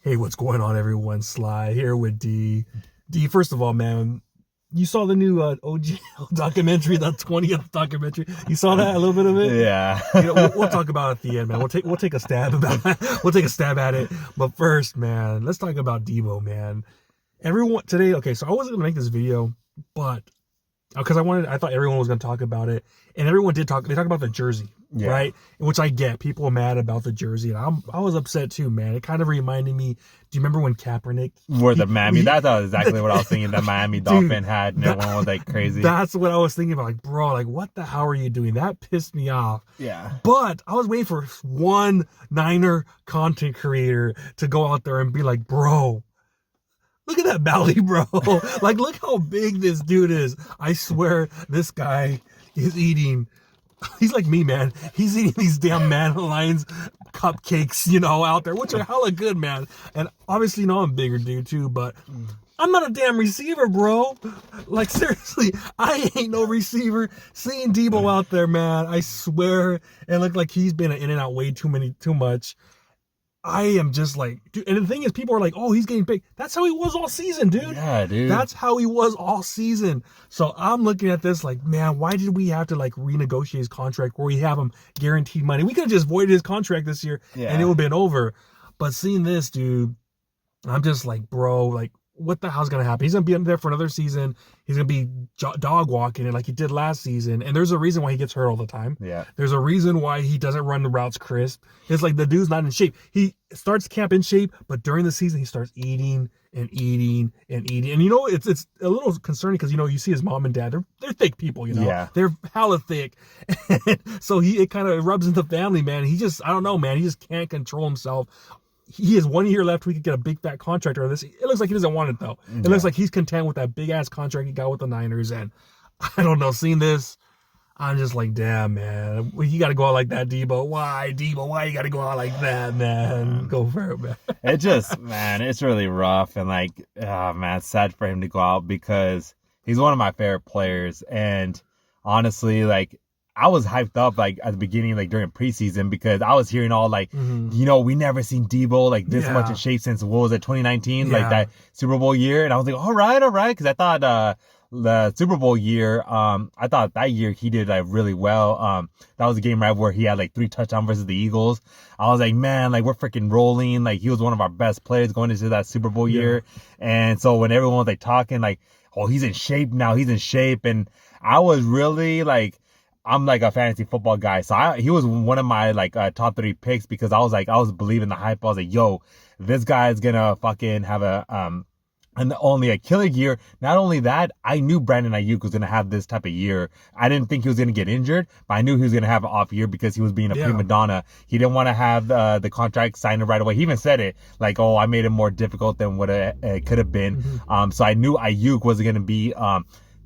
Hey, what's going on, everyone? Sly here with D. D, first of all, man, you saw the new OGL documentary, the 20th documentary. You saw that, a little bit of it? Yeah. We'll talk about it at the end, man. We'll take a stab we'll take a stab at it. But first, man, let's talk about Deebo, man. Everyone today, okay, so I wasn't gonna make this video, but because I thought everyone was gonna talk about it, and everyone did talk. They talk about the jersey, right? Which I get. People are mad about the jersey, and I was upset too, man. It kind of reminded me. Do you remember when Kaepernick wore the Miami? That's exactly what I was thinking. The Miami Dolphin hat, and everyone was like crazy. That's what I was thinking about. Like, bro, like what the hell are you doing? That pissed me off. Yeah. But I was waiting for one Niner content creator to go out there and be like, bro, look at that belly, bro. Like, look how big this dude is. I swear this guy is eating. He's like me, man. He's eating these damn Lions cupcakes, out there, which are hella good, man. And obviously, I'm a bigger dude too, but I'm not a damn receiver, bro. Like, seriously, I ain't no receiver. Seeing Deebo out there, man, I swear, it looked like he's been in and out way too much. I am just like, dude, and the thing is, people are like, oh, he's getting big. That's how he was all season, dude. Yeah, dude. That's how he was all season. So I'm looking at this like, man, why did we have to like renegotiate his contract where we have him guaranteed money? We could have just voided his contract this year and it would have been over. But seeing this, dude, I'm just like, bro, like, what the hell's going to happen? He's going to be in there for another season. He's going to be dog walking it like he did last season. And there's a reason why he gets hurt all the time. Yeah. There's a reason why he doesn't run the routes crisp. It's like the dude's not in shape. He starts camp in shape, but during the season, he starts eating and eating and eating. And it's a little concerning because, you see his mom and dad, they're thick people, Yeah. They're hella thick. So it kind of rubs in the family, man. He just, I don't know, man. He just can't control himself. He has 1 year left. We could get a big fat contract or this. It looks like he doesn't want it though. It looks like he's content with that big ass contract he got with the Niners. And I don't know, seeing this, I'm just like, damn, man, you got to go out like that, Deebo. Why, Deebo? Why you got to go out like that, man? Go for it, man. It just, man, it's really rough. And like, man, it's sad for him to go out because he's one of my favorite players. And honestly, like, I was hyped up like at the beginning, like during preseason, because I was hearing all like, we never seen Deebo like this much in shape since, what was it, 2019, like that Super Bowl year. And I was like, all right. Cause I thought, the Super Bowl year, I thought that year he did like really well. That was a game right where he had like 3 touchdowns versus the Eagles. I was like, man, like we're freaking rolling. Like he was one of our best players going into that Super Bowl year. And so when everyone was like talking like, oh, he's in shape now, he's in shape. And I was really like, I'm like a fantasy football guy. So he was one of my like top 3 picks because I was believing the hype. I was like, yo, this guy is gonna fucking have only a killer year. Not only that, I knew Brandon Ayuk was going to have this type of year. I didn't think he was going to get injured, but I knew he was going to have an off year because he was being a prima donna. He didn't want to have the contract signed right away. He even said it like, oh, I made it more difficult than what it could have been. So I knew Ayuk was going to be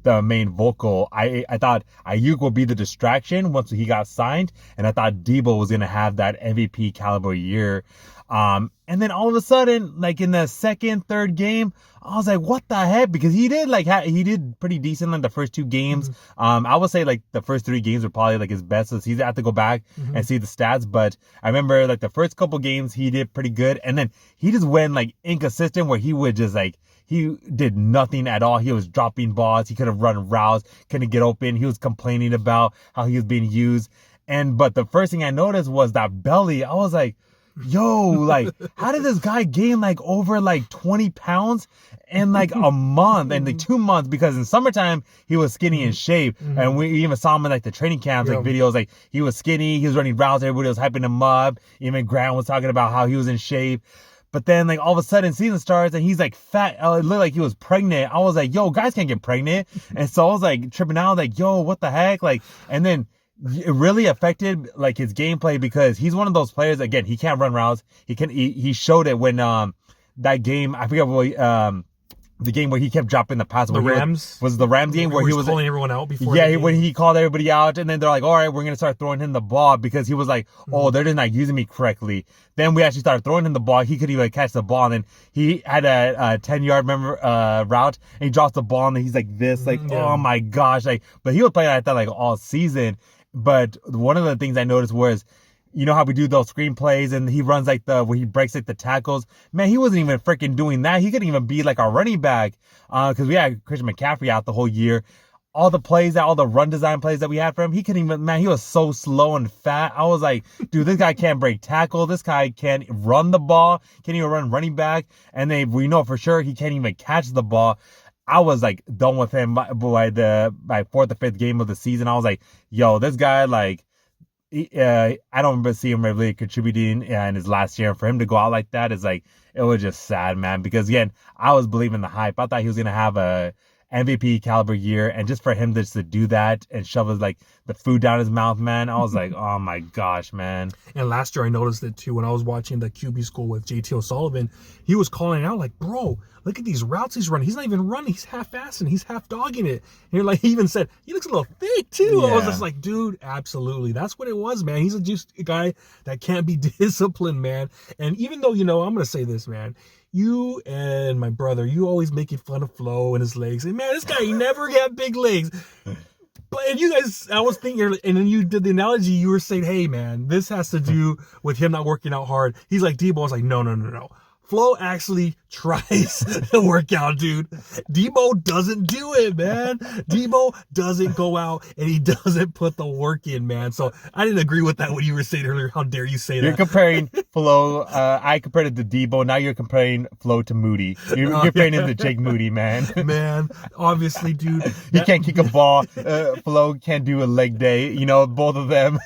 the main vocal. I thought Ayuk would be the distraction once he got signed, and I thought Deebo was going to have that MVP caliber year. And then all of a sudden, like in the second, third game, I was like, what the heck? Because he did pretty decent in the first 2 games. I would say like the first 3 games were probably like his best. So he's have to go back and see the stats. But I remember like the first couple games, he did pretty good. And then he just went like inconsistent where he would just like, he did nothing at all. He was dropping balls. He could have run routes, couldn't get open. He was complaining about how he was being used. But the first thing I noticed was that belly. I was like, yo, like, how did this guy gain like over like 20 pounds in like a month and like 2 months? Because in summertime, he was skinny in shape. And we even saw him in like the training camps, like videos, like he was skinny, he was running routes, everybody was hyping him up. Even Grant was talking about how he was in shape. But then, like, all of a sudden, season starts, and he's, like, fat. It looked like he was pregnant. I was like, yo, guys can't get pregnant. And so I was, like, tripping out, like, yo, what the heck? Like, and then it really affected, like, his gameplay because he's one of those players, again, he can't run routes. He showed it when, that game, I forget what, the game where he kept dropping the pass. The Rams? Was the Rams game where he was calling everyone out before? Yeah, when he called everybody out, and then they're like, all right, we're going to start throwing him the ball because he was like, oh, they're just not using me correctly. Then we actually started throwing him the ball. He could even catch the ball, and then he had a 10-yard route, and he drops the ball, and he's like this, like, oh my gosh. Like, but he was playing like that like all season. But one of the things I noticed was you know how we do those screenplays and he runs like where he breaks like the tackles. Man, he wasn't even freaking doing that. He couldn't even be like our running back. Cause we had Christian McCaffrey out the whole year. All the run design plays that we had for him, he couldn't even, man, he was so slow and fat. I was like, dude, this guy can't break tackle. This guy can't run the ball. Can't even run running back. And we know for sure he can't even catch the ball. I was like done with him by fourth or fifth game of the season. I was like, yo, this guy, like, I don't remember seeing him really contributing in his last year. And for him to go out like that is like, it was just sad, man. Because again, I was believing the hype. I thought he was going to have a MVP caliber year. And just for him just to do that and shove his, like, the food down his mouth, man, I was like, oh my gosh, man. And last year I noticed it too when I was watching the QB school with JT O'Sullivan. He was calling out like, bro, look at these routes he's running. He's not even running. He's half-assing. He's half-dogging it. And you're like, he even said, he looks a little thick too. I was just like, dude, absolutely. That's what it was, man. He's just a guy that can't be disciplined, man. And even though, I'm going to say this, man. You and my brother, you always making fun of Flo and his legs. And man, this guy, he never got big legs. But you guys, I was thinking, and then you did the analogy, you were saying, hey man, this has to do with him not working out hard. He's like, Debo. I was like, no. Flo actually tries to work out, dude. Debo doesn't do it, man. Debo doesn't go out and he doesn't put the work in, man. So I didn't agree with that when you were saying earlier. How dare you say that? You're comparing Flo. I compared it to Debo. Now you're comparing Flo to Moody. You're comparing him to Jake Moody, man. Man, obviously, dude. He can't kick a ball. Flo can't do a leg day. Both of them.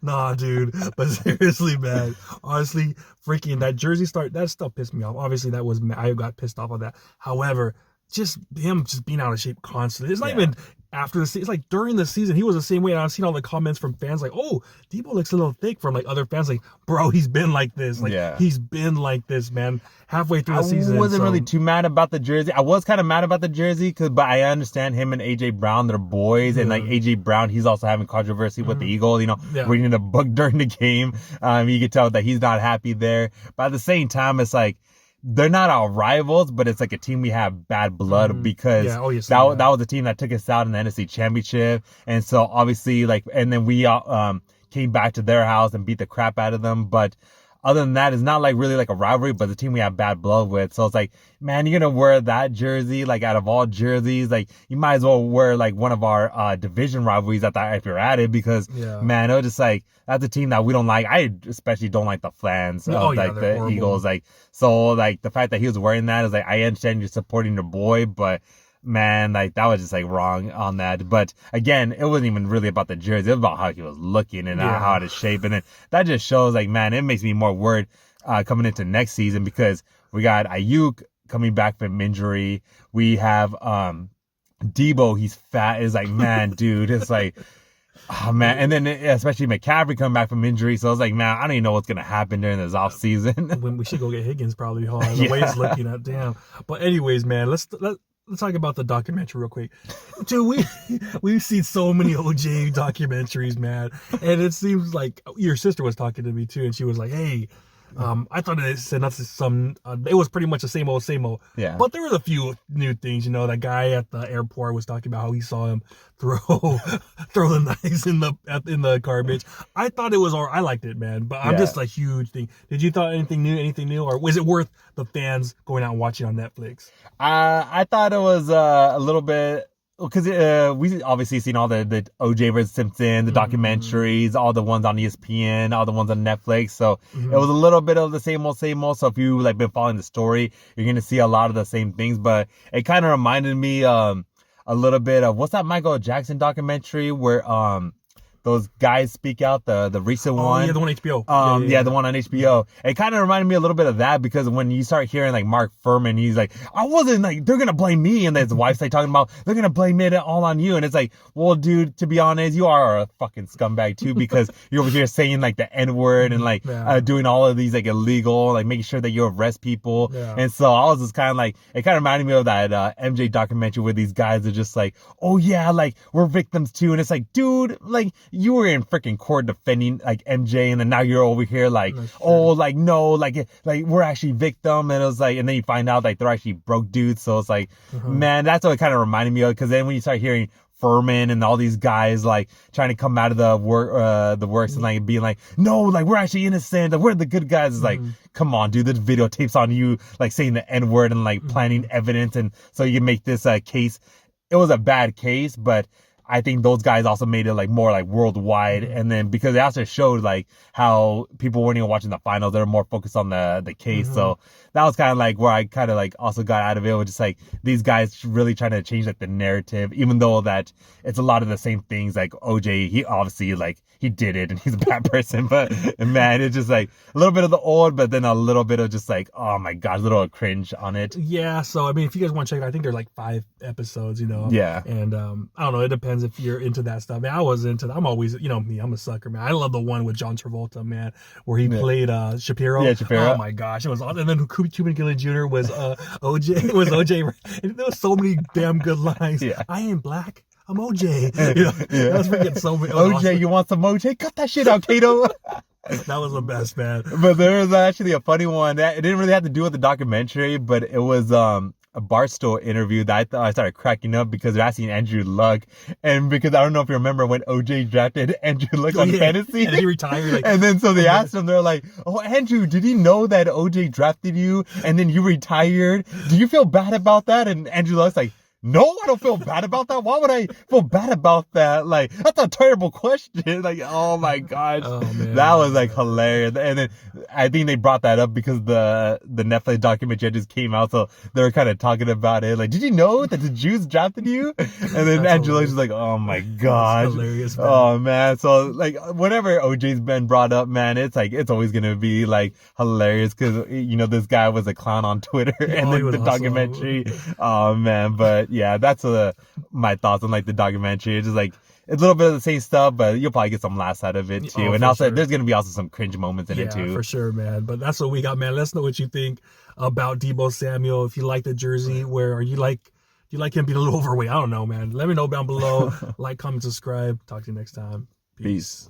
Nah, dude. But seriously, man. Honestly, freaking that jersey that stuff pissed me off. Obviously, I got pissed off on that. However, just him just being out of shape constantly. It's not even after the season. It's like during the season, he was the same way. And I've seen all the comments from fans like, oh, Debo looks a little thick, from like other fans like, bro, he's been like this. Like, he's been like this, man. Halfway through the season. I wasn't really too mad about the jersey. I was kind of mad about the jersey, but I understand him and AJ Brown, they're boys. And like AJ Brown, he's also having controversy with the Eagles, reading the book during the game. You can tell that he's not happy there. But at the same time, it's like, they're not our rivals, but it's like a team we have bad blood because that was the team that took us out in the NFC Championship. And so obviously, like, and then we came back to their house and beat the crap out of them. But other than that, it's not like really like a rivalry, but the team we have bad blood with. So it's like, man, you're going to wear that jersey, like out of all jerseys, like you might as well wear like one of our division rivalries if you're at it, because man, it was just like, that's a team that we don't like. I especially don't like the fans of the horrible Eagles. Like, so like the fact that he was wearing that is like, I understand you're supporting your boy, but man, like that was just like wrong on that. But again, it wasn't even really about the jersey. It was about how he was looking and how out of shape. And then that just shows like, man, it makes me more worried coming into next season, because we got Ayuk coming back from injury. We have Deebo, he's fat. It's like, man, dude, it's like, oh man. And then especially McCaffrey coming back from injury. So I was like, man, I don't even know what's gonna happen during this off season. When we should go get Higgins probably, the way it's looking at, damn. But anyways, man, let's talk about the documentary real quick. Dude, we've seen so many OJ documentaries, man. And it seems like your sister was talking to me too, and she was like, hey, I thought it said it was pretty much the same old. Yeah. But there was a few new things, that guy at the airport was talking about how he saw him throw the knives in the garbage. I thought it was I liked it, man. But I'm just a huge thing. Did you thought anything new, or was it worth the fans going out and watching on Netflix? I thought it was a little bit. Because we obviously seen all the OJ vs. Simpson, the documentaries, all the ones on ESPN, all the ones on Netflix. So it was a little bit of the same old. So if you like been following the story, you're gonna see a lot of the same things. But it kind of reminded me a little bit of what's that Michael Jackson documentary where those guys speak out, the recent one. Yeah, the one on HBO. The one on HBO. It kind of reminded me a little bit of that, because when you start hearing like Mark Furman, he's like, I wasn't like, they're going to blame me. And then his wife's like talking about, they're going to blame it all on you. And it's like, well, dude, to be honest, you are a fucking scumbag too, because you're over here saying like the N word and like doing all of these like illegal, like making sure that you arrest people. Yeah. And so I was just kind of like, it kind of reminded me of that MJ documentary where these guys are just like, oh yeah, like we're victims too. And it's like, dude, like, you were in freaking court defending like MJ, and then now you're over here like, oh, like no, like we're actually victim, and it was like, and then you find out like they're actually broke dudes. So it's like, man, that's what it kind of reminded me of. Because then when you start hearing Furman and all these guys like trying to come out of the works and like being like, no, like we're actually innocent, like, we're the good guys. It's like, come on, dude, there's videotapes on you like saying the N-word and like planting evidence, and so you can make this case. It was a bad case, but I think those guys also made it like more like worldwide. And then because they also showed like how people weren't even watching the finals, they were more focused on the case. So that was kind of like where I kind of like also got out of it, with just like these guys really trying to change like the narrative, even though that it's a lot of the same things. Like OJ, he obviously like he did it and he's a bad person, but man, it's just like a little bit of the old, but then a little bit of just like, oh my gosh, a little cringe on it. Yeah, so I mean, if you guys want to check it, I think they're like 5 episodes, you know. Yeah. And I don't know, it depends if you're into that stuff. Man, I was into that. I'm always, you know me, I'm a sucker, man. I love the one with John Travolta, man, where he played Shapiro. Yeah, Shapiro. Oh my gosh, it was awesome. And then Cuban Gillen Jr. was OJ. Was OJ. And there was so many damn good lines. Yeah. I ain't black. I'm OJ. You know, I was freaking so many. OJ, awesome. you want some OJ? Cut that shit out, Kato. That was the best, man. But there was actually a funny one that it didn't really have to do with the documentary, but it was a Barstool interview that I thought I started cracking up because they're asking Andrew Luck, and because I don't know if you remember when OJ drafted Andrew Luck on fantasy, and he retired. Like, and then so they asked him, they're like, "Oh, Andrew, did he know that OJ drafted you and then you retired? Do you feel bad about that?" And Andrew Luck's like, "No, I don't feel bad about that. Why would I feel bad about that? Like, that's a terrible question." Like, oh my gosh. Oh, man. That was like hilarious. And then I think they brought that up because the Netflix documentary just came out. So they were kind of talking about it. Like, did you know that the Jews drafted you? And then Angela's just like, oh my gosh. That's hilarious, man. Oh man. So like whenever OJ's been brought up, man, it's like, it's always going to be like hilarious because, you know, this guy was a clown on Twitter and then the documentary. Oh man. But yeah, that's my thoughts on like the documentary. It's just like it's a little bit of the same stuff, but you'll probably get some laughs out of it too. Oh, and also, sure. there's gonna be also some cringe moments in it too. Yeah, for sure, man. But that's what we got, man. Let us know what you think about Deebo Samuel. If you like the jersey, do you like him being a little overweight? I don't know, man. Let me know down below. Like, comment, subscribe. Talk to you next time. Peace.